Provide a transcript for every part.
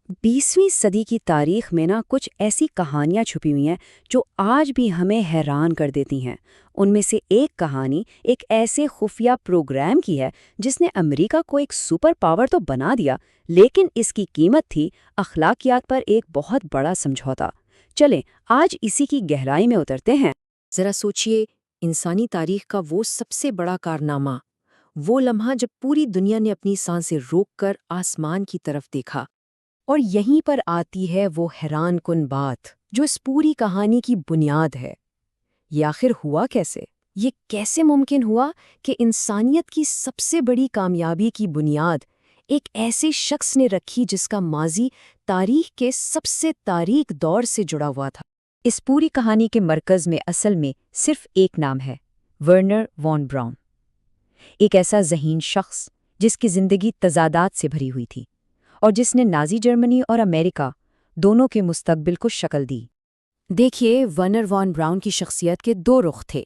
20ویں صدی کی تاریخ میں کچھ ایسی کہانیاں چھپی ہوئی ہیں جو آج بھی ہمیں حیران کر دیتی ہیں۔ ان میں سے ایک کہانی ایک ایسے خفیہ پروگرام کی ہے جس نے امریکہ کو ایک سپر پاور تو بنا دیا، لیکن اس کی قیمت تھی اخلاقیات پر ایک بہت بڑا سمجھوتا۔ چلیں آج اسی کی گہرائی میں اترتے ہیں۔ ذرا سوچئے، انسانی تاریخ کا وہ سب سے بڑا کارنامہ، وہ لمحہ جب پوری دنیا نے اپنی سانسیں روک کر آسمان کی طرف دیکھا۔ اور یہیں پر آتی ہے وہ حیران کن بات جو اس پوری کہانی کی بنیاد ہے۔ یہ آخر ہوا کیسے؟ یہ کیسے ممکن ہوا کہ انسانیت کی سب سے بڑی کامیابی کی بنیاد ایک ایسے شخص نے رکھی جس کا ماضی تاریخ کے سب سے تاریک دور سے جڑا ہوا تھا؟ اس پوری کہانی کے مرکز میں اصل میں صرف ایک نام ہے، ورنر وان براؤن۔ ایک ایسا ذہین شخص جس کی زندگی تضادات سے بھری ہوئی تھی اور جس نے نازی جرمنی اور امریکہ دونوں کے مستقبل کو شکل دی۔ دیکھیے، ورنر وان براؤن کی شخصیت کے دو رخ تھے۔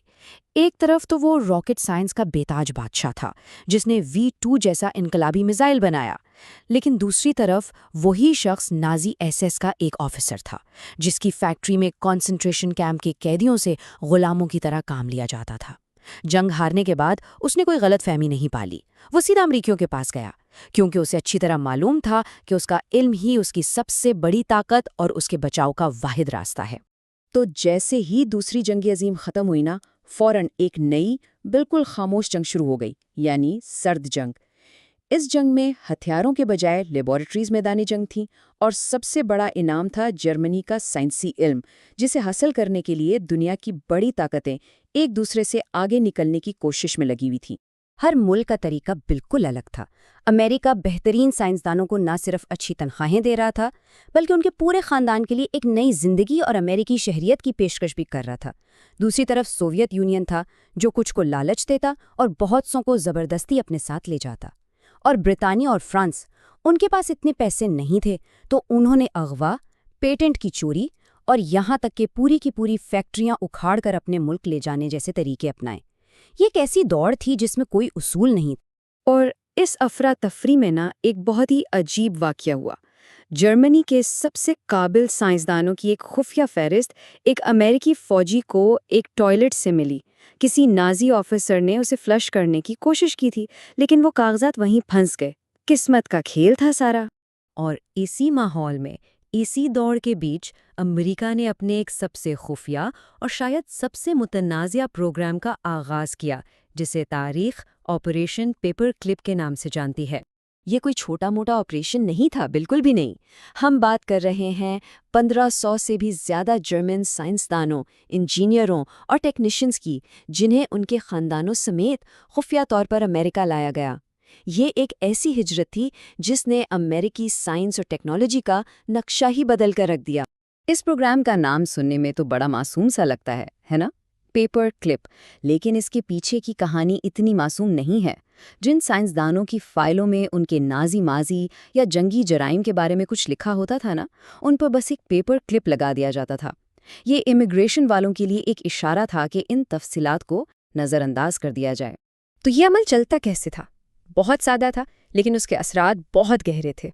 ایک طرف تو وہ راکٹ سائنس کا بے تاج بادشاہ تھا جس نے V2 جیسا انقلابی میزائل بنایا، لیکن دوسری طرف وہی شخص نازی SS کا ایک آفیسر تھا جس کی فیکٹری میں کنسنٹریشن کیمپ کے قیدیوں سے غلاموں کی طرح کام لیا جاتا تھا۔ جنگ ہارنے کے بعد اس نے کوئی غلط فہمی نہیں پالی، وہ سیدھا امریکیوں کے پاس گیا کیونکہ اسے اچھی طرح معلوم تھا کہ اس کا علم ہی اس کی سب سے بڑی طاقت اور اس کے بچاؤ کا واحد راستہ ہے۔ تو جیسے ہی دوسری جنگ عظیم ختم ہوئی فوراً ایک نئی بالکل خاموش جنگ شروع ہو گئی، یعنی سرد جنگ۔ اس جنگ میں ہتھیاروں کے بجائے لیبارٹریز میدانی جنگ تھیں، اور سب سے بڑا انعام تھا جرمنی کا سائنسی علم، جسے حاصل کرنے کے لیے دنیا کی بڑی طاقتیں ایک دوسرے سے آگے نکلنے کی کوشش میں لگی ہوئی تھیں۔ ہر ملک کا طریقہ بالکل الگ تھا۔ امریکہ بہترین سائنسدانوں کو نہ صرف اچھی تنخواہیں دے رہا تھا بلکہ ان کے پورے خاندان کے لیے ایک نئی زندگی اور امریکی شہریت کی پیشکش بھی کر رہا تھا۔ دوسری طرف سوویت یونین تھا جو کچھ کو لالچ دیتا اور بہت سوں کو زبردستی اپنے ساتھ لے جاتا۔ اور برطانیہ اور فرانس، ان کے پاس اتنے پیسے نہیں تھے تو انہوں نے اغوا، پیٹنٹ کی چوری اور یہاں تک کہ پوری کی پوری فیکٹریاں اکھاڑ کر اپنے ملک لے جانے جیسے طریقے اپنائے۔ یہ ایک ایسی دوڑ تھی جس میں کوئی اصول نہیں، اور اس افراتفری میں ایک بہت ہی عجیب واقعہ ہوا۔ جرمنی کے سب سے قابل سائنسدانوں کی ایک خفیہ فہرست ایک امریکی فوجی کو ایک ٹوائلٹ سے ملی۔ کسی نازی آفیسر نے اسے فلش کرنے کی کوشش کی تھی، لیکن وہ کاغذات وہیں پھنس گئے۔ قسمت کا کھیل تھا سارا۔ اور اسی ماحول میں، اسی دوڑ کے بیچ، امریکہ نے اپنے ایک سب سے خفیہ اور شاید سب سے متنازع پروگرام کا آغاز کیا، جسے تاریخ آپریشن پیپر کلپ کے نام سے جانتی ہے۔ یہ کوئی چھوٹا موٹا آپریشن نہیں تھا، بالکل بھی نہیں۔ ہم بات کر رہے ہیں 1500 سے بھی زیادہ جرمن سائنسدانوں، انجینئروں اور ٹیکنیشینز کی، جنہیں ان کے خاندانوں سمیت خفیہ طور پر امریکہ لایا گیا۔ یہ ایک ایسی ہجرت تھی جس نے امریکی سائنس اور ٹیکنالوجی کا نقشہ ہی بدل کر رکھ دیا۔ اس پروگرام کا نام سننے میں تو بڑا معصوم سا لگتا ہے نا؟ پیپر کلپ، لیکن اس کے پیچھے کی کہانی اتنی معصوم نہیں ہے۔ جن سائنسدانوں کی فائلوں میں ان کے نازی ماضی یا جنگی جرائم کے بارے میں کچھ لکھا ہوتا تھا ان پر بس ایک پیپر کلپ لگا دیا جاتا تھا۔ یہ امیگریشن والوں کے لیے ایک اشارہ تھا کہ ان تفصیلات کو نظر انداز کر دیا جائے۔ تو یہ عمل چلتا کیسے تھا؟ بہت سادہ تھا، لیکن اس کے اثرات بہت گہرے تھے۔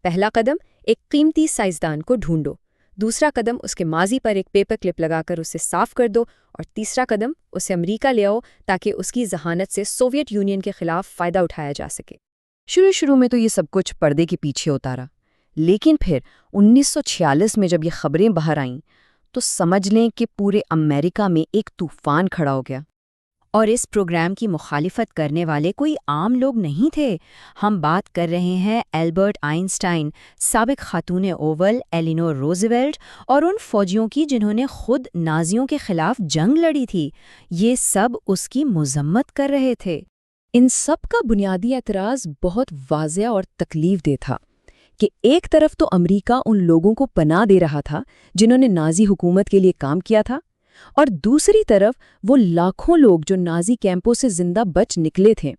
پہلا قدم، ایک قیمتی سائنسدان کو ڈھونڈو۔ دوسرا قدم، اس کے ماضی پر ایک پیپر کلپ لگا کر اسے صاف کر دو۔ اور تیسرا قدم، اسے امریکہ لے آؤ تاکہ اس کی ذہانت سے سوویت یونین کے خلاف فائدہ اٹھایا جا سکے۔ شروع میں تو یہ سب کچھ پردے کے پیچھے اتارا، لیکن پھر 1946 میں جب یہ خبریں باہر آئیں تو سمجھ لیں کہ پورے امریکہ میں ایک طوفان کھڑا ہو گیا۔ اور اس پروگرام کی مخالفت کرنے والے کوئی عام لوگ نہیں تھے۔ ہم بات کر رہے ہیں البرٹ آئنسٹائن، سابق خاتون اوول ایلینور روزویلٹ، اور ان فوجیوں کی جنہوں نے خود نازیوں کے خلاف جنگ لڑی تھی۔ یہ سب اس کی مذمت کر رہے تھے۔ ان سب کا بنیادی اعتراض بہت واضح اور تکلیف دہ تھا کہ ایک طرف تو امریکہ ان لوگوں کو پناہ دے رہا تھا جنہوں نے نازی حکومت کے لیے کام کیا تھا، اور دوسری طرف وہ لاکھوں لوگ جو نازی کیمپوں سے زندہ بچ نکلے تھے،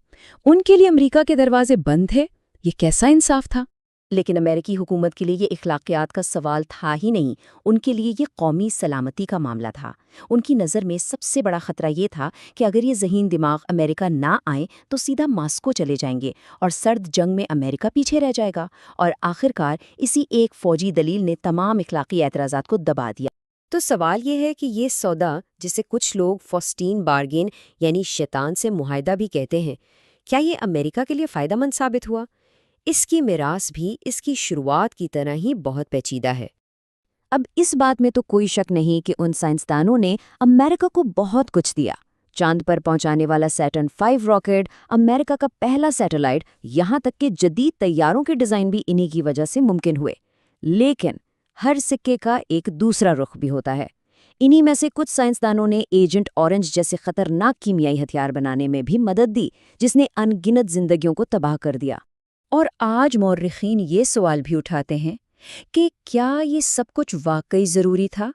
ان کے لیے امریکہ کے دروازے بند تھے۔ یہ کیسا انصاف تھا؟ لیکن امریکی حکومت کے لیے یہ اخلاقیات کا سوال تھا ہی نہیں، ان کے لیے یہ قومی سلامتی کا معاملہ تھا۔ ان کی نظر میں سب سے بڑا خطرہ یہ تھا کہ اگر یہ ذہین دماغ امریکہ نہ آئیں تو سیدھا ماسکو چلے جائیں گے اور سرد جنگ میں امریکہ پیچھے رہ جائے گا، اور آخرکار اسی ایک فوجی دلیل نے تمام اخلاقی اعتراضات کو دبا دیا۔ تو سوال یہ ہے کہ یہ سودا، جسے کچھ لوگ فاسٹین بارگین یعنی شیطان سے معاہدہ بھی کہتے ہیں، کیا یہ امریکہ کے لیے فائدہ مند ثابت ہوا؟ اس کی میراث بھی اس کی شروعات کی طرح ہی بہت پیچیدہ ہے۔ اب اس بات میں تو کوئی شک نہیں کہ ان سائنسدانوں نے امریکہ کو بہت کچھ دیا۔ چاند پر پہنچانے والا سیٹرن 5 راکٹ، امریکہ کا پہلا سیٹلائٹ، یہاں تک کہ جدید طیاروں کے ڈیزائن بھی انہی کی وجہ سے ممکن ہوئے۔ لیکن ہر سکے کا ایک دوسرا رخ بھی ہوتا ہے۔ انہی میں سے کچھ سائنسدانوں نے ایجنٹ اورنج جیسے خطرناک کیمیائی ہتھیار بنانے میں بھی مدد دی، جس نے ان گنت زندگیوں کو تباہ کر دیا۔ اور آج مورخین یہ سوال بھی اٹھاتے ہیں کہ کیا یہ سب کچھ واقعی ضروری تھا؟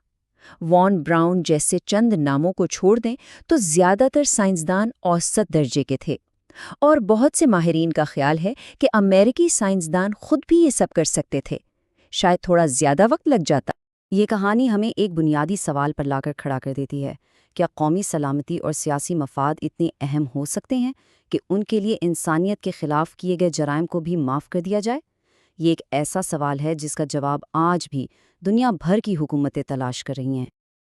وان براؤن جیسے چند ناموں کو چھوڑ دیں تو زیادہ تر سائنسدان اوسط درجے کے تھے، اور بہت سے ماہرین کا خیال ہے کہ امریکی سائنسدان خود بھی یہ سب کر سکتے تھے، شاید تھوڑا زیادہ وقت لگ جاتا۔ یہ کہانی ہمیں ایک بنیادی سوال پر لا کر کھڑا کر دیتی ہے، کیا قومی سلامتی اور سیاسی مفاد اتنے اہم ہو سکتے ہیں کہ ان کے لیے انسانیت کے خلاف کیے گئے جرائم کو بھی معاف کر دیا جائے؟ یہ ایک ایسا سوال ہے جس کا جواب آج بھی دنیا بھر کی حکومتیں تلاش کر رہی ہیں۔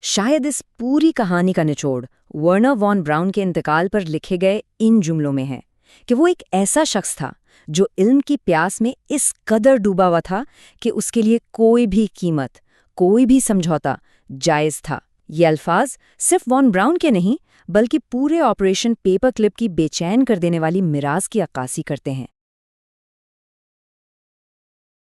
شاید اس پوری کہانی کا نچوڑ ورنر وان براؤن کے انتقال پر لکھے گئے ان جملوں میں ہے کہ وہ ایک ایسا شخص تھا جو علم کی پیاس میں اس قدر ڈوبا ہوا تھا کہ اس کے لیے کوئی بھی قیمت، کوئی بھی سمجھوتا جائز تھا۔ یہ الفاظ صرف وان براؤن کے نہیں بلکہ پورے آپریشن پیپر کلپ کی بے چین کر دینے والی میراث کی عکاسی کرتے ہیں۔